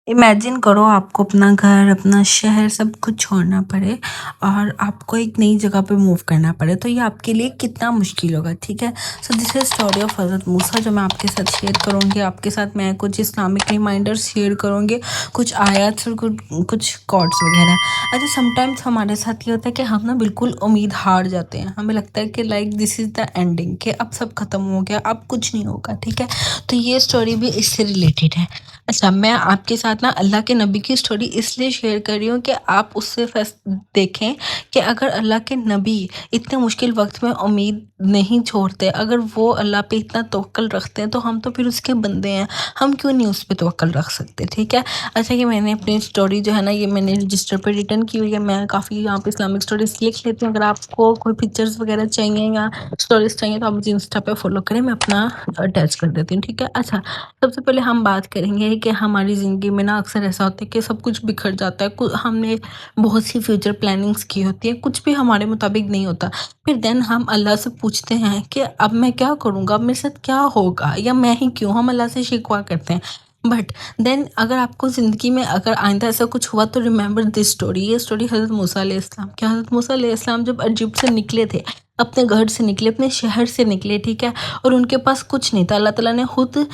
Imagine करो आपको अपना घर, अपना शहर सब कुछ छोड़ना पड़े और आपको एक नई जगह पे मूव करना पड़े, तो ये आपके लिए कितना मुश्किल होगा, ठीक है। So this is story of हज़रत मूसा जो मैं आपके साथ शेयर करूँगी। आपके साथ मैं कुछ इस्लामिक रिमाइंडर्स शेयर करूँगी, कुछ आयत और कुछ कॉर्ड्स वगैरह। अच्छा, समटाइम्स हमारे साथ ये होता है कि हम ना बिल्कुल उम्मीद हार जाते हैं। हमें लगता है कि like this is the ending, कि अब सब ख़त्म हो गया, अब कुछ नहीं होगा, ठीक है। तो ये स्टोरी भी इससे रिलेटेड है। अच्छा, मैं आपके साथ ना अल्लाह के नबी की स्टोरी इसलिए शेयर कर रही हूँ कि आप उससे देखें कि अगर अल्लाह के नबी इतने मुश्किल वक्त में उम्मीद नहीं छोड़ते, अगर वो अल्लाह पे इतना तवक्कल रखते हैं, तो हम तो फिर उसके बंदे हैं, हम क्यों नहीं उस पर तवक्कल रख सकते, ठीक है। अच्छा, ये मैंने अपनी स्टोरी जो है ना, ये मैंने रजिस्टर पर रिटर्न की हुई है। मैं काफ़ी यहाँ पे इस्लामिक स्टोरीज लिख लेती हूँ। अगर आपको कोई पिक्चर्स वगैरह चाहिए या स्टोरीज चाहिए तो आप मुझे इंस्टा पे फॉलो करें, मैं अपना अटैच कर देती हूँ, ठीक है। अच्छा, सबसे पहले हम बात करेंगे कि हमारी ज़िंदगी में ना अक्सर ऐसा होता है कि सब कुछ बिखर जाता है। हमने बहुत सी फ्यूचर प्लानिंग्स की होती है, कुछ भी हमारे मुताबिक नहीं होता। फिर देन हम अल्लाह से पूछते हैं कि अब मैं क्या करूँगा, अब मेरे साथ क्या होगा, या मैं ही क्यों, हम अल्लाह से शिकवा करते हैं। बट देन अगर आपको ज़िंदगी में अगर आइंदा ऐसा कुछ हुआ तो रिमेंबर दिस स्टोरी। ये स्टोरी हज़रत मूसा अलैहिस्सलाम की। हज़रत मूसा अलैहिस्सलाम जब इजिप्ट से निकले थे, अपने घर से निकले, अपने शहर से निकले, ठीक है, और उनके पास कुछ नहीं था। अल्लाह ताला ने खुद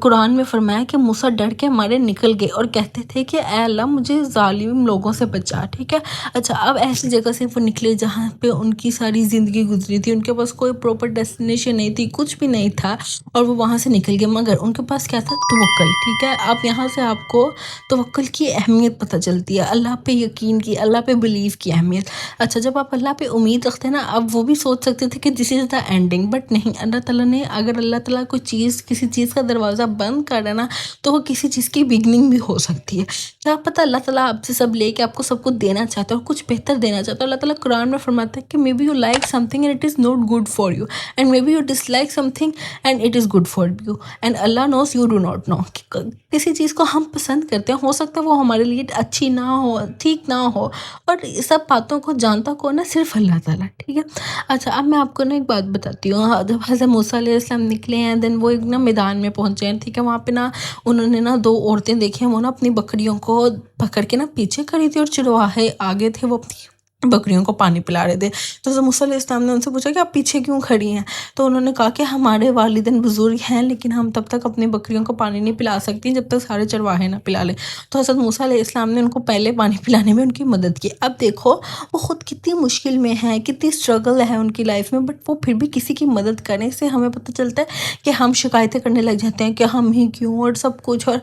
कुरान में फरमाया कि मूसा डर के मारे निकल गए और कहते थे कि ऐ अल्लाह मुझे जालिम लोगों से बचा, ठीक है। अच्छा, अब ऐसी जगह से वो निकले जहाँ पे उनकी सारी ज़िंदगी गुजरी थी, उनके पास कोई प्रॉपर डेस्टिनेशन नहीं थी, कुछ भी नहीं था, और वो वहाँ से निकल गए, मगर उनके पास क्या था, तवक्कल, ठीक है। अब यहाँ से आपको तवक्कल की अहमियत पता चलती है, अल्लाह पे यकीन की, अल्लाह पे बिलीव की अहमियत। अच्छा, जब आप अल्लाह पे उम्मीद रखते हैं ना, अब वो भी सोच सकते थे कि this is the ending, but नहीं, अल्लाह ताला ने, अगर अल्लाह ताला कोई चीज़, किसी चीज़ का दरवाज़ा बंद कर है ना, तो वो किसी चीज़ की बिगनिंग भी हो सकती है। क्या पता अल्लाह ताला आपसे सब लेके आपको सब कुछ देना चाहता है और कुछ बेहतर देना चाहता है। अल्लाह ताला कुरान में फरमाता है कि may be you like something and it is not good for you, and may be you dislike something and it is good for you, and Allah nose you do not know. किसी चीज़ को हम पसंद करते हैं, हो सकता है वो हमारे लिए अच्छी ना हो, ठीक ना हो, और सब बातों को जानता कौन है, सिर्फ अल्लाह ताला, ठीक है। अच्छा, अब मैं आपको ना एक बात बताती हूँ। जब हज़रत मूसा अलैहिस्सलाम निकले हैं, देन वो एक ना मैदान में पहुँचे हैं, ठीक है। वहाँ पे ना उन्होंने ना दो औरतें देखी हैं, वो ना अपनी बकरियों को पकड़ के ना पीछे खड़ी थी और चरवाहे आगे थे, वो अपनी बकरियों को पानी पिला रहे थे। तो हज़रत मूसा अलैहिस्सलाम ने उनसे पूछा कि आप पीछे क्यों खड़ी हैं। तो उन्होंने कहा कि हमारे वालिदैन बुज़ुर्ग हैं, लेकिन हम तब तक अपनी बकरियों को पानी नहीं पिला सकती जब तक सारे चरवाहे ना पिला लें। तो हज़रत मूसा अलैहिस्सलाम ने उनको पहले पानी पिलाने में उनकी मदद की। अब देखो, वो खुद कितनी मुश्किल में हैं, कितनी स्ट्रगल है उनकी लाइफ में, बट वो फिर भी किसी की मदद करने से हमें पता चलता है कि हम शिकायतें करने लग जाते हैं कि हम ही क्यों और सब कुछ। और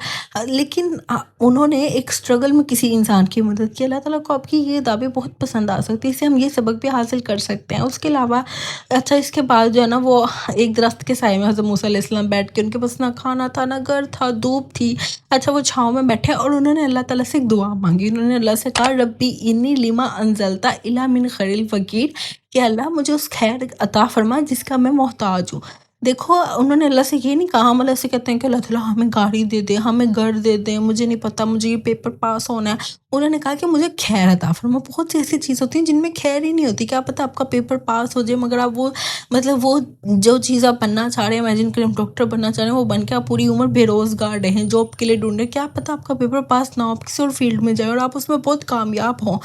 लेकिन उन्होंने एक स्ट्रगल में किसी इंसान की मदद की। अल्लाह ताला को आपकी ये दावे बहुत पसंद आ सकती है, इससे हम ये सबक भी हासिल कर सकते हैं। उसके अलावा अच्छा, इसके बाद जो है ना, वो एक दरख्त के साए में हज़रत मूसा अलैहिस्सलाम बैठ के, उनके पास ना खाना था, ना घर था, धूप थी। अच्छा, वो छाँव में बैठे और उन्होंने अल्लाह ताला से एक दुआ मांगी। उन्होंने अल्लाह से कहा, रब्बी इन्नी लिमा अंजलता इला मिन खैरिल फकीर, कि अल्लाह मुझे उस खैर अता फरमा जिसका मैं मोहताज हूँ। देखो, उन्होंने अल्लाह से ये नहीं कहा, हम अल्लाह से कहते हैं कि अल्लाह ताला हमें गाड़ी दे दे, हमें घर दे दे, मुझे नहीं पता, मुझे ये पेपर पास होना है। उन्होंने कहा कि मुझे खैर अता फरमा। बहुत सी ऐसी चीज़ होती हैं जिनमें खैर ही नहीं होती। क्या पता आपका पेपर पास हो जाए, मगर आप वो, मतलब वो जो चीज़ आप बनना चाह रहे हैं, इमेजिन करें डॉक्टर बनना चाह रहे हैं, वो बन के आप पूरी उम्र बेरोज़गार रहें, जॉब के लिए ढूंढ रहे हैं, क्या पता आपका पेपर पास ना हो, आप किसी और फील्ड में जाए और आप उसमें बहुत कामयाब हों।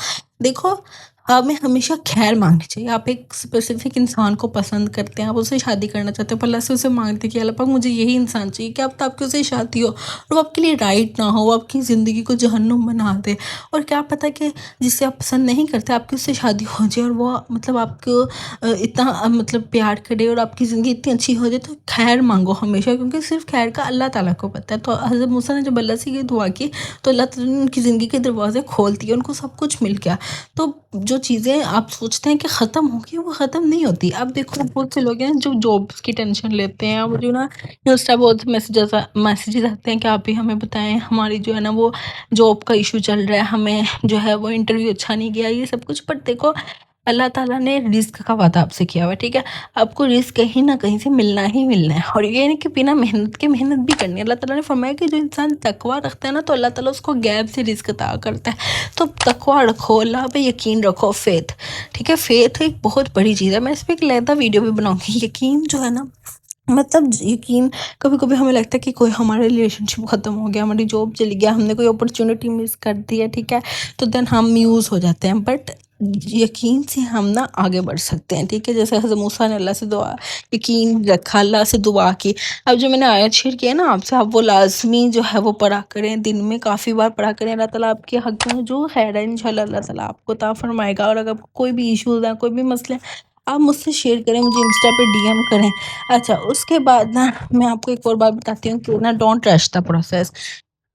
देखो, हमें हमेशा खैर मांगनी चाहिए। आप एक स्पेसिफिक इंसान को पसंद करते हैं, आप उससे शादी करना चाहते हो, पर अल्लाह से उसे मांगते कि अल्लाह पाक मुझे यही इंसान चाहिए, क्या पता आपकी उससे शादी हो और वो आपके लिए राइट ना हो, वो आपकी ज़िंदगी को जहन्नुम बना दे। और क्या पता कि जिससे आप पसंद नहीं करते आपकी उससे शादी हो जाए और वो मतलब आपको इतना मतलब प्यार करे और आपकी ज़िंदगी इतनी अच्छी हो जाए। तो खैर मांगो हमेशा, क्योंकि सिर्फ खैर का अल्लाह ताला को पता है। तो हज़रत मूसा ने जब अल्लाह से ये दुआ की तो अल्लाह ताला ने उनकी ज़िंदगी के दरवाजे खोल दिए, उनको सब कुछ मिल गया। तो जो चीज़ें आप सोचते हैं कि ख़त्म होगी, वो ख़त्म नहीं होती। अब देखो, बहुत से लोग हैं जो जॉब्स की टेंशन लेते हैं, मुझे ना इंस्टा बहुत मैसेजेस आते हैं कि आप भी हमें बताएं, हमारी जो है ना वो जॉब का इशू चल रहा है, हमें जो है वो इंटरव्यू अच्छा नहीं गया, ये सब कुछ। बट देखो, अल्लाह ताला ने रिस्क का वादा आपसे किया हुआ है, ठीक है। आपको रिस्क कहीं ना कहीं से मिलना ही मिलना है, और ये नहीं कि बिना मेहनत के मेहनत भी करनी है। अल्लाह ताला ने फरमाया कि जो इंसान तकवा रखता है ना, तो अल्लाह ताला उसको गैब से रिस्क अता करता है। तो तकवा रखो, अल्लाह पे यकीन रखो, फेथ, ठीक है। फेथ एक बहुत बड़ी चीज़ है, मैं इस पर एक अलग वीडियो भी बनाऊंगी। यकीन जो है ना, مطلب یقین، کبھی کبھی ہمیں لگتا ہے کہ کوئی ہمارا ریلیشن شپ ختم ہو گیا، ہماری جاب چلی گیا، ہم نے کوئی اپرچونیٹی مس کر دی ہے، ٹھیک ہے، تو دین ہم میوز ہو جاتے ہیں، بٹ یقین سے ہم نا آگے بڑھ سکتے ہیں، ٹھیک ہے، جیسے حضرت موسیٰ نے اللہ سے دعا، یقین رکھا، اللہ سے دعا کی۔ اب جو میں نے آیت شیئر کیا ہے نا آپ سے، آپ وہ لازمی جو ہے وہ پڑھا کریں، دن میں کافی بار پڑھا کریں، اللہ تعالیٰ آپ کے حق میں جو خیر ہے انشاءاللہ اللہ تعالیٰ آپ کو عطا فرمائے گا۔ اور اگر کوئی بھی ایشوز ہیں، کوئی بھی مسئلے ہیں، آپ مجھ سے شیئر کریں، مجھے انسٹا پہ ڈی ایم کریں۔ اچھا، اس کے بعد نا میں آپ کو ایک اور بات بتاتی ہوں کہ نا ڈونٹ رش دا پروسیس۔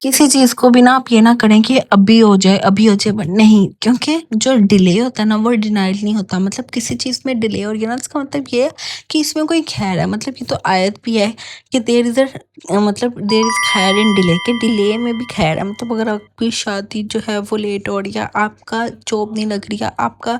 کسی چیز کو بھی نا آپ یہ نہ کریں کہ ابھی ہو جائے ابھی ہو جائے، بٹ نہیں، کیونکہ جو ڈیلے ہوتا ہے نا وہ ڈینائل نہیں ہوتا۔ مطلب کسی چیز میں ڈیلے ہو رہی ہے نا، اس کا مطلب یہ ہے کہ اس میں کوئی خیر ہے۔ مطلب یہ تو آیت بھی ہے کہ دیر از مطلب دیر از خیر ان ڈیلے، کہ ڈیلے میں بھی خیر ہے۔ مطلب اگر آپ کی شادی جو ہے وہ لیٹ ہو رہی ہے، آپ کا جاب نہیں لگ رہی ہے، آپ کا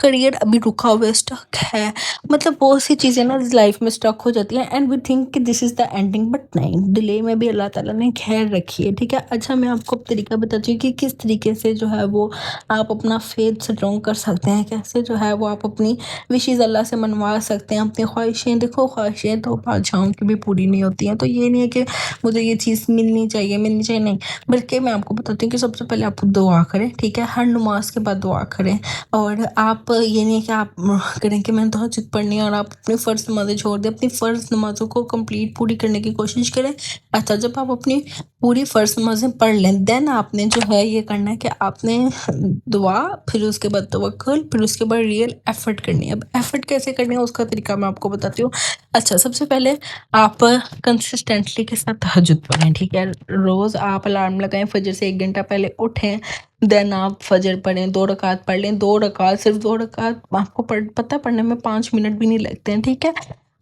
کریئر ابھی رکا ہوا ہے، اسٹک ہے، مطلب بہت سی چیزیں نا لائف میں اسٹک ہو جاتی ہیں، اینڈ وی تھنک کہ دس از دا اینڈنگ، بٹ نہیں، ڈیلے میں بھی اللہ تعالیٰ نے خیر رکھی ہے، ٹھیک ہے۔ اچھا، میں آپ کو طریقہ بتاتی ہوں کہ کس طریقے سے جو ہے وہ آپ اپنا فیتھ اسٹرانگ کر سکتے ہیں، کیسے جو ہے وہ آپ اپنی وشیز اللہ سے منوا سکتے ہیں، اپنی خواہشیں۔ دیکھو، خواہشیں تو بادشاہوں کی بھی پوری نہیں ہوتی ہیں، تو یہ نہیں ہے کہ مجھے یہ چیز ملنی چاہیے نہیں، بلکہ میں آپ کو بتاتی ہوں کہ سب سے پہلے آپ دعا کریں، ٹھیک ہے، ہر نماز کے بعد دعا کریں، اور آپ یہ نہیں ہے کہ آپ کریں کہ میں نے تہجد پڑھنی ہے اور آپ اپنی فرض نمازیں چھوڑ دیں، اپنی فرض نمازوں کو کمپلیٹ پوری کرنے کی کوشش کریں۔ اچھا، جب آپ اپنی پوری فرض نمازیں پڑھ لیں، دین آپ نے جو ہے یہ کرنا ہے کہ آپ نے دعا، پھر اس کے بعد توکل، پھر اس کے بعد ریئل ایفرٹ کرنی ہے۔ اب ایفرٹ کیسے کرنی ہے اس کا طریقہ میں آپ کو بتاتی ہوں۔ اچھا، سب سے پہلے آپ کنسسٹنٹلی کے ساتھ تہجد پڑھیں، ٹھیک ہے، روز آپ الارم لگائیں، فجر سے 1 گھنٹہ پہلے اٹھیں، دین آپ فجر پڑھیں، 2 رکعت پڑھ لیں، 2 رکعت، صرف 2 رکعت، آپ کو پتہ پڑھنے میں 5 منٹ بھی نہیں لگتے ہیں، ٹھیک ہے۔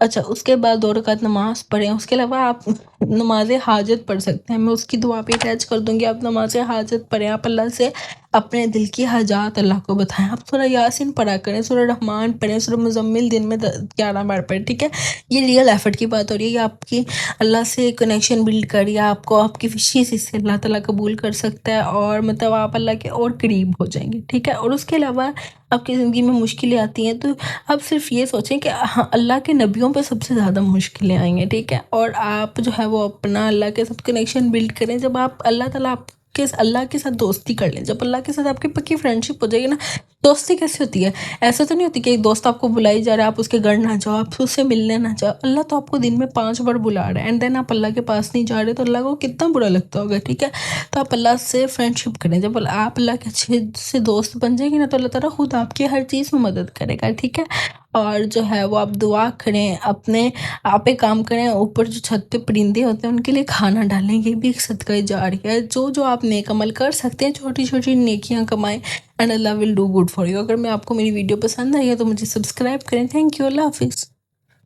اچھا، اس کے بعد 2 رکعت نماز پڑھیں، اس کے علاوہ آپ نماز حاجت پڑھ سکتے ہیں، میں اس کی دعا پہ اٹیچ کر دوں گی، آپ نماز حاجت پڑھیں، آپ اللہ سے اپنے دل کی حاجات اللہ کو بتائیں، آپ سورہ یاسین پڑھا کریں، سورہ رحمان پڑھیں، سورہ مزمل دن میں 11 بار پڑھیں، ٹھیک ہے۔ یہ ریئل ایفرٹ کی بات ہو رہی ہے، یہ آپ کی اللہ سے کنیکشن بلڈ کر رہی ہے، آپ کو آپ کی وشیز اس سے اللہ تعالیٰ قبول کر سکتا ہے، اور مطلب آپ اللہ کے اور قریب ہو جائیں گے، ٹھیک ہے۔ اور اس کے علاوہ آپ کی زندگی میں مشکلیں آتی ہیں تو آپ صرف یہ سوچیں کہ ہاں، اللہ کے نبیوں پہ سب سے زیادہ مشکلیں آئیں گے، ٹھیک ہے، اور آپ جو ہے وہ اپنا اللہ کے ساتھ کنیکشن بلڈ کریں۔ جب آپ اللہ تعالیٰ آپ کے اللہ کے ساتھ دوستی کر لیں، جب اللہ کے ساتھ آپ کی پکی فرینڈشپ ہو جائے گی نا، دوستی کیسے ہوتی ہے؟ ایسا تو نہیں ہوتی کہ ایک دوست آپ کو بلائی جا رہا ہے، آپ اس کے گھر نہ جاؤ، آپ اس سے ملنے نہ جاؤ، اللہ تو آپ کو دن میں 5 بار بلا رہا ہے، اینڈ دین آپ اللہ کے پاس نہیں جا رہے، تو اللہ کو کتنا برا لگتا ہوگا، ٹھیک ہے۔ تو آپ اللہ سے فرینڈشپ کریں، جب آپ اللہ کے اچھے سے دوست بن جائیں گے نا، تو اللہ تعالیٰ خود آپ کی ہر چیز میں مدد کرے گا، ٹھیک ہے۔ اور جو ہے وہ آپ دعا کریں، آپ ایک کام کریں، اوپر جو چھت پہ پرندے ہوتے ہیں ان کے لیے کھانا ڈالیں، یہ بھی ایک صدقہ جاریہ ہے۔ جو آپ نیک عمل کر سکتے ہیں، چھوٹی چھوٹی نیکیاں کمائیں، and Allah will do good for you. اگر میں آپ کو میری ویڈیو پسند آئی ہے تو مجھے سبسکرائب کریں۔ تھینک یو، اللہ حافظ۔